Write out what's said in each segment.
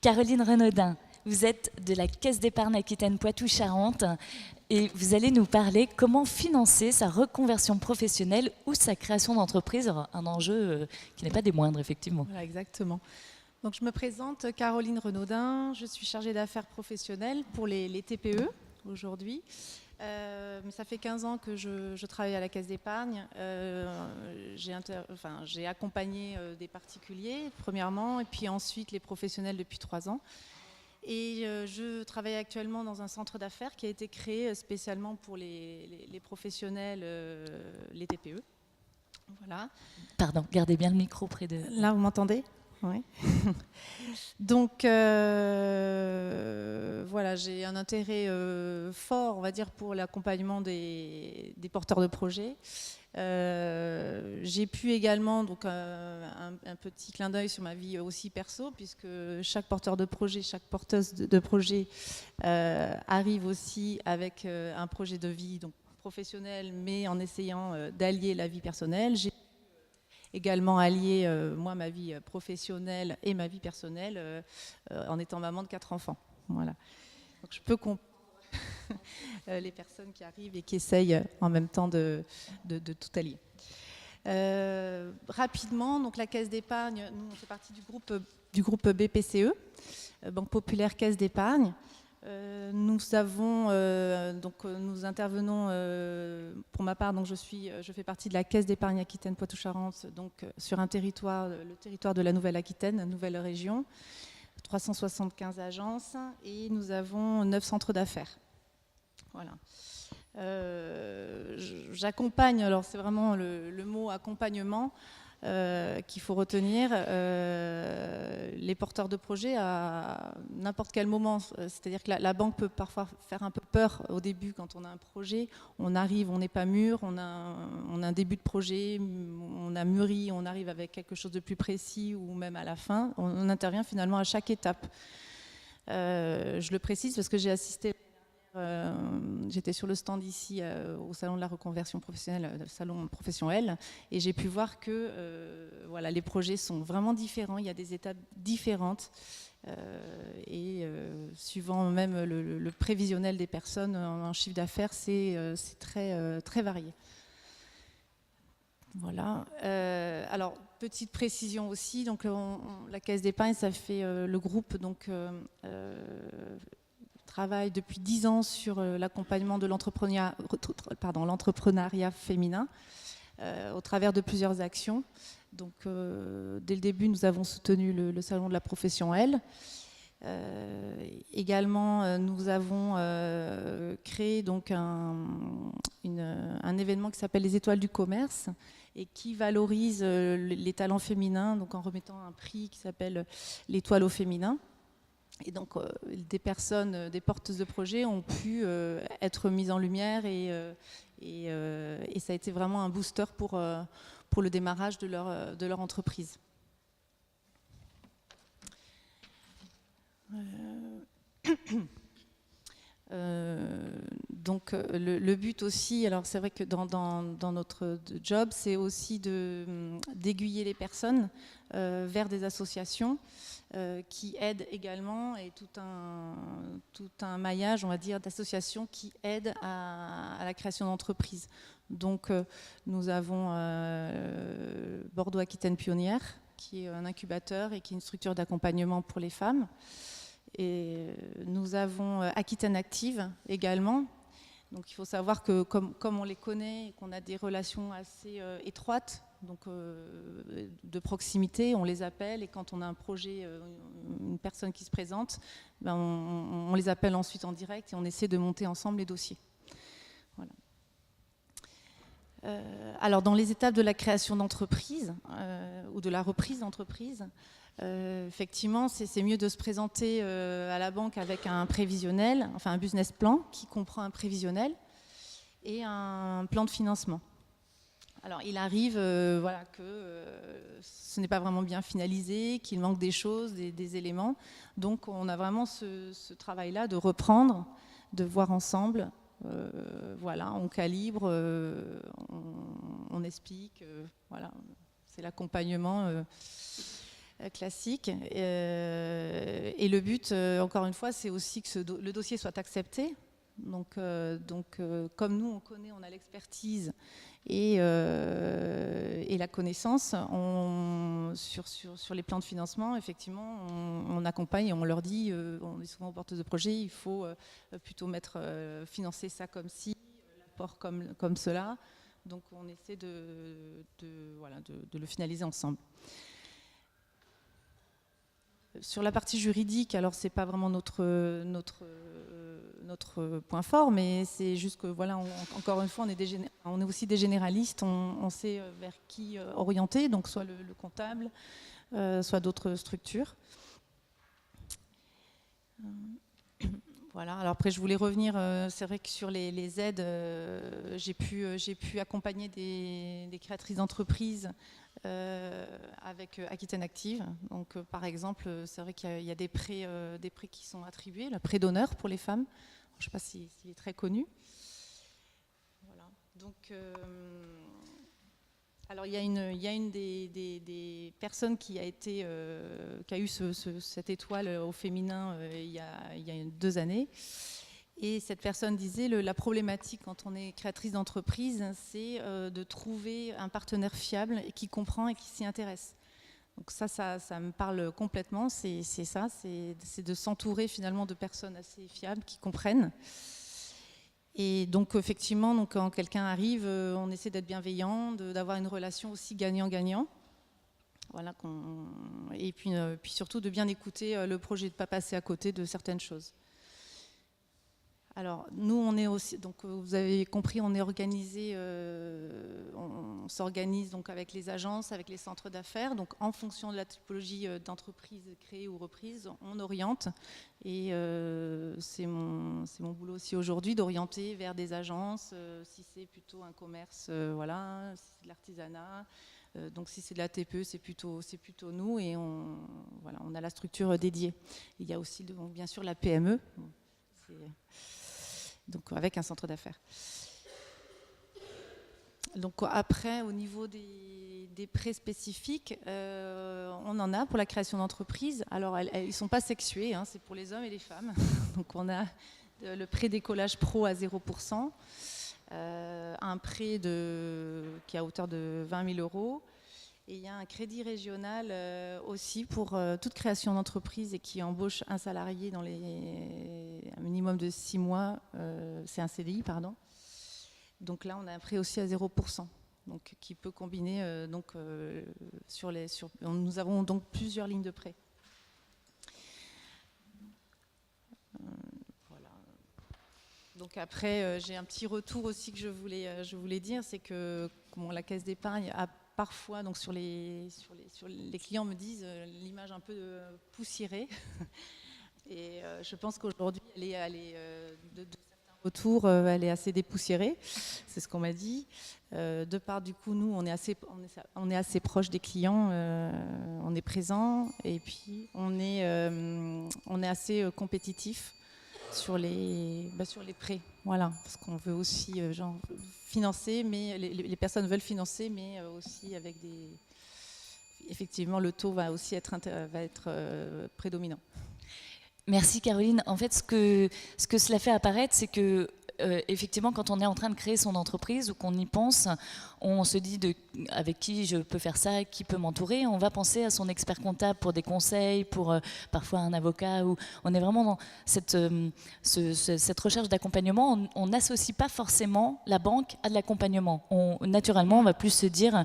Caroline Renaudin, vous êtes de la Caisse d'épargne Aquitaine Poitou-Charentes et vous allez nous parler comment financer sa reconversion professionnelle ou sa création d'entreprise, un enjeu qui n'est pas des moindres, effectivement. Voilà, exactement. Donc, je me présente, Caroline Renaudin, je suis chargée d'affaires professionnelles pour les TPE aujourd'hui. Ça fait 15 ans que je travaille à la Caisse d'épargne. J'ai accompagné des particuliers, premièrement, et puis ensuite les professionnels depuis 3 ans. Et je travaille actuellement dans un centre d'affaires qui a été créé spécialement pour les professionnels, les TPE. Voilà. Pardon, gardez bien le micro près de... Là, vous m'entendez ? Oui. Donc, voilà, j'ai un intérêt fort, on va dire, pour l'accompagnement des porteurs de projets. J'ai pu également, donc, un petit clin d'œil sur ma vie aussi perso, puisque chaque porteur de projet, chaque porteuse de projet arrive aussi avec un projet de vie donc, professionnel, mais en essayant d'allier la vie personnelle. J'ai également allier moi ma vie professionnelle et ma vie personnelle en étant maman de 4 enfants. Voilà. Donc je peux comprendre les personnes qui arrivent et qui essayent en même temps de tout allier. Rapidement, donc la Caisse d'épargne, nous on fait partie du groupe BPCE, Banque Populaire Caisse d'épargne. Nous intervenons pour ma part, donc je fais partie de la Caisse d'épargne Aquitaine Poitou-Charentes, donc sur un territoire, le territoire de la Nouvelle-Aquitaine, nouvelle région, 375 agences et nous avons 9 centres d'affaires. Voilà. J'accompagne, alors c'est vraiment le mot accompagnement qu'il faut retenir, les porteurs de projets à n'importe quel moment. C'est-à-dire que la banque peut parfois faire un peu peur au début quand on a un projet. On arrive, on n'est pas mûr, on a un début de projet, on a mûri, on arrive avec quelque chose de plus précis ou même à la fin. On intervient finalement à chaque étape. Je le précise parce que j'ai assisté... j'étais sur le stand ici au salon de la reconversion professionnelle, le salon Profession L, et j'ai pu voir que voilà, les projets sont vraiment différents, il y a des étapes différentes et suivant même le prévisionnel des personnes en chiffre d'affaires, c'est très varié. Voilà. Alors, petite précision aussi, donc, la Caisse d'épargne, ça fait le groupe donc, travaille depuis 10 ans sur l'accompagnement de l'entrepreneuriat féminin au travers de plusieurs actions. Donc, dès le début, nous avons soutenu le salon de la profession L. Également, nous avons créé donc un événement qui s'appelle les Étoiles du commerce et qui valorise les talents féminins, donc en remettant un prix qui s'appelle l'Étoile au féminin. Et donc, des personnes, des porteuses de projets ont pu être mises en lumière et ça a été vraiment un booster pour le démarrage de leur entreprise. Donc, le but aussi, alors c'est vrai que dans notre job, c'est aussi d'aiguiller les personnes vers des associations qui aident également, et tout un maillage, on va dire, d'associations qui aident à la création d'entreprises. Donc, nous avons Bordeaux Aquitaine Pionnière, qui est un incubateur et qui est une structure d'accompagnement pour les femmes. Et nous avons Aquitaine Active également. Donc il faut savoir que comme on les connaît et qu'on a des relations assez étroites, donc de proximité, on les appelle et quand on a un projet, une personne qui se présente, ben on les appelle ensuite en direct et on essaie de monter ensemble les dossiers. Voilà. Alors dans les étapes de la création d'entreprise ou de la reprise d'entreprise, effectivement, c'est mieux de se présenter à la banque avec un prévisionnel, enfin un business plan qui comprend un prévisionnel et un plan de financement. Alors, il arrive voilà, que ce n'est pas vraiment bien finalisé, qu'il manque des choses, des éléments. Donc, on a vraiment ce travail-là de reprendre, de voir ensemble. Voilà, on calibre, on explique. Voilà, c'est l'accompagnement. classique. Et le but, encore une fois, c'est aussi que le dossier soit accepté. Donc, comme nous, on connaît, on a l'expertise et la connaissance, sur les plans de financement, effectivement, on accompagne et on leur dit, on est souvent aux porteuses de projet, il faut plutôt financer ça comme ci, l'apport comme cela. Donc on essaie de le finaliser ensemble. Sur la partie juridique, alors c'est pas vraiment notre point fort, mais c'est juste que voilà, encore une fois, on est aussi des généralistes, on sait vers qui orienter, donc soit le comptable, soit d'autres structures. Voilà. Alors après, je voulais revenir, c'est vrai que sur les aides, j'ai pu accompagner des créatrices d'entreprises avec Aquitaine Active. Donc, par exemple, c'est vrai qu'il y a des prêts qui sont attribués, le prêt d'honneur pour les femmes. Je ne sais pas s'il est très connu. Voilà. Donc, alors il y a une des personnes qui a eu cette étoile au féminin il y a 2 années. Et cette personne disait, la problématique quand on est créatrice d'entreprise, c'est de trouver un partenaire fiable et qui comprend et qui s'y intéresse. Donc ça me parle complètement, c'est ça, c'est de s'entourer finalement de personnes assez fiables qui comprennent. Et donc effectivement, donc, quand quelqu'un arrive, on essaie d'être bienveillant, d'avoir une relation aussi gagnant-gagnant. Voilà, et puis surtout de bien écouter le projet, de ne pas passer à côté de certaines choses. Alors, nous, on est aussi, donc vous avez compris, on est organisé, on s'organise donc avec les agences, avec les centres d'affaires. Donc, en fonction de la typologie d'entreprise créée ou reprise, on oriente. Et c'est mon boulot aussi aujourd'hui d'orienter vers des agences, si c'est plutôt un commerce, voilà, si c'est de l'artisanat. Donc, si c'est de la TPE, c'est plutôt nous, et on a la structure dédiée. Il y a aussi, donc, bien sûr, la PME. Donc avec un centre d'affaires. Donc après, au niveau des prêts spécifiques, on en a pour la création d'entreprise. Alors ils ne sont pas sexués, hein, c'est pour les hommes et les femmes. Donc on a le prêt d'écolage pro à 0%, un prêt qui est à hauteur de 20 000 €. Et il y a un crédit régional aussi pour toute création d'entreprise et qui embauche un salarié dans un minimum de 6 mois, c'est un CDI, pardon. Donc là, on a un prêt aussi à 0%, donc, qui peut combiner. Nous avons donc plusieurs lignes de prêt. Voilà. Donc après, j'ai un petit retour aussi que je voulais dire, c'est que la Caisse d'épargne a parfois, donc les clients me disent l'image un peu poussiérée. Et je pense qu'aujourd'hui, elle est de certains retours, elle est assez dépoussiérée. C'est ce qu'on m'a dit. De part, du coup, nous, on est assez proche des clients, on est présent, et puis on est assez compétitif sur les prêts. Voilà, parce qu'on veut aussi financer, mais les personnes veulent financer, mais aussi avec effectivement, le taux va aussi être prédominant. Merci Caroline. En fait, ce que cela fait apparaître, c'est que effectivement, quand on est en train de créer son entreprise ou qu'on y pense, on se dit avec qui je peux faire ça, qui peut m'entourer. On va penser à son expert comptable pour des conseils, pour parfois un avocat. On est vraiment dans cette recherche d'accompagnement. On n'associe pas forcément la banque à de l'accompagnement. Naturellement, on va plus se dire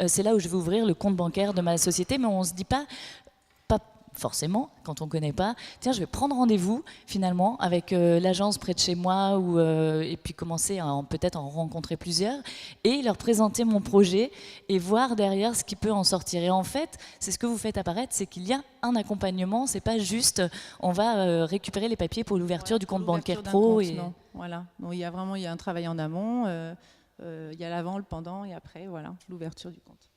c'est là où je vais ouvrir le compte bancaire de ma société, mais on ne se dit pas forcément, quand on ne connaît pas, tiens, je vais prendre rendez-vous finalement avec l'agence près de chez moi et puis commencer à peut-être en rencontrer plusieurs et leur présenter mon projet et voir derrière ce qui peut en sortir. Et en fait, c'est ce que vous faites apparaître, c'est qu'il y a un accompagnement, c'est pas juste on va récupérer les papiers pour l'ouverture du compte bancaire pro. Non. Voilà. Donc, il y a un travail en amont, il y a l'avant, le pendant et après, voilà, l'ouverture du compte.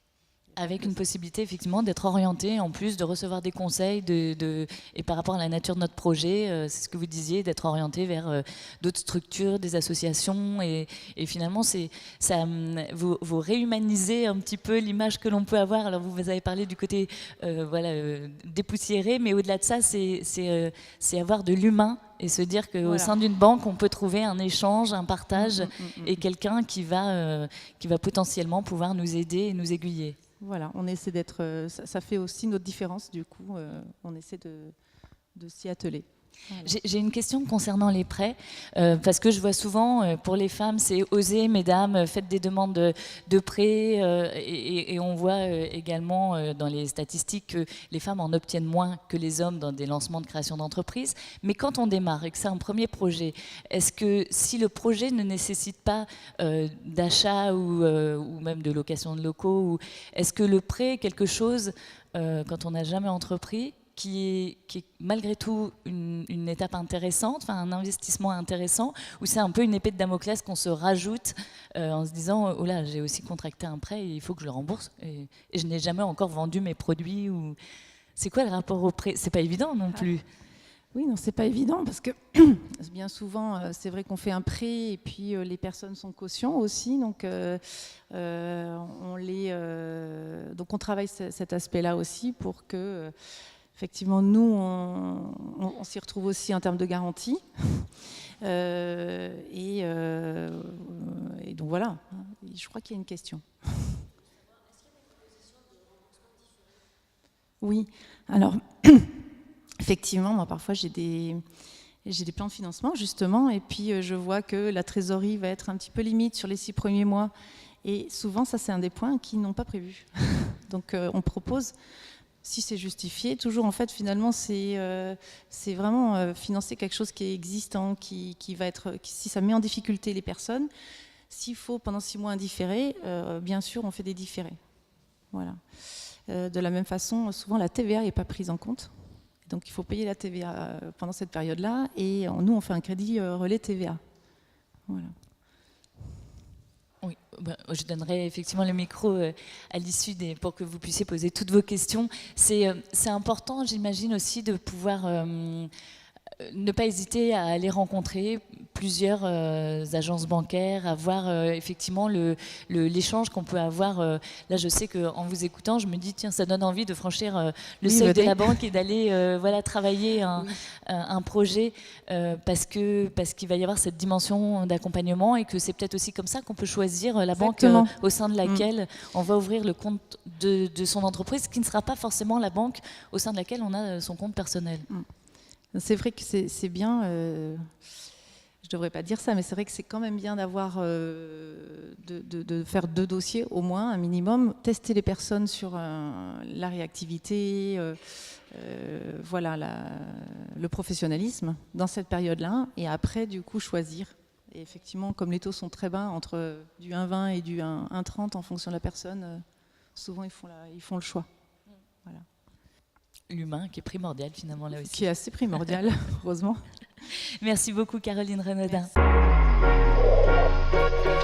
Avec une possibilité effectivement d'être orienté, en plus de recevoir des conseils, et par rapport à la nature de notre projet, c'est ce que vous disiez, d'être orienté vers d'autres structures, des associations, et finalement vous réhumanisez un petit peu l'image que l'on peut avoir. Alors vous avez parlé du côté dépoussiéré, mais au-delà de ça, c'est avoir de l'humain et se dire qu'au sein d'une banque, on peut trouver un échange, un partage, et quelqu'un qui va potentiellement pouvoir nous aider et nous aiguiller. Voilà, on essaie d'être. Ça fait aussi notre différence, du coup, on essaie de s'y atteler. Voilà. J'ai une question concernant les prêts, parce que je vois souvent, pour les femmes, c'est osez, mesdames, faites des demandes de prêts, et on voit également dans les statistiques que les femmes en obtiennent moins que les hommes dans des lancements de création d'entreprise. Mais quand on démarre et que c'est un premier projet, est-ce que si le projet ne nécessite pas d'achat ou même de location de locaux, est-ce que le prêt est quelque chose, quand on n'a jamais entrepris, qui est malgré tout une étape intéressante, un investissement intéressant, ou c'est un peu une épée de Damoclès qu'on se rajoute en se disant oh là, j'ai aussi contracté un prêt et il faut que je le rembourse et je n'ai jamais encore vendu mes produits. C'est quoi le rapport au prêt? C'est pas évident non plus. Oui, non, c'est pas évident parce que bien souvent, c'est vrai qu'on fait un prêt et puis les personnes sont cautions aussi, donc on travaille cet aspect-là aussi pour que effectivement, nous, on s'y retrouve aussi en termes de garantie. Et donc voilà, je crois qu'il y a une question. Oui, alors, effectivement, moi, parfois, j'ai des plans de financement, justement, et puis je vois que la trésorerie va être un petit peu limite sur les 6 premiers mois. Et souvent, ça, c'est un des points qu'ils n'ont pas prévu. Donc, on propose... Si c'est justifié, toujours en fait finalement c'est vraiment financer quelque chose qui est existant, qui va être, si ça met en difficulté les personnes, s'il faut pendant 6 mois indifférer, bien sûr on fait des différés. Voilà. De la même façon, souvent la TVA n'est pas prise en compte, donc il faut payer la TVA pendant cette période-là, et nous on fait un crédit relais TVA. Voilà. Oui, je donnerai effectivement le micro à l'issue pour que vous puissiez poser toutes vos questions. C'est important, j'imagine aussi, de pouvoir ne pas hésiter à aller rencontrer plusieurs agences bancaires, à voir effectivement l'échange qu'on peut avoir. Là, je sais qu'en vous écoutant, je me dis, tiens, ça donne envie de franchir le seuil de la banque et d'aller travailler un projet parce qu'il va y avoir cette dimension d'accompagnement et que c'est peut-être aussi comme ça qu'on peut choisir la banque au sein de laquelle on va ouvrir le compte de son entreprise, qui ne sera pas forcément la banque au sein de laquelle on a son compte personnel. C'est vrai que c'est bien, je ne devrais pas dire ça, mais c'est vrai que c'est quand même bien d'avoir, de faire 2 dossiers au moins, un minimum, tester les personnes sur la réactivité, voilà, le professionnalisme dans cette période-là, et après du coup choisir. Et effectivement, comme les taux sont très bas, entre du 1,20 et du 1,30 en fonction de la personne, souvent ils font le choix. Voilà. L'humain qui est primordial finalement là aussi. Qui est assez primordial, heureusement. Merci beaucoup Caroline Renaudin. Merci.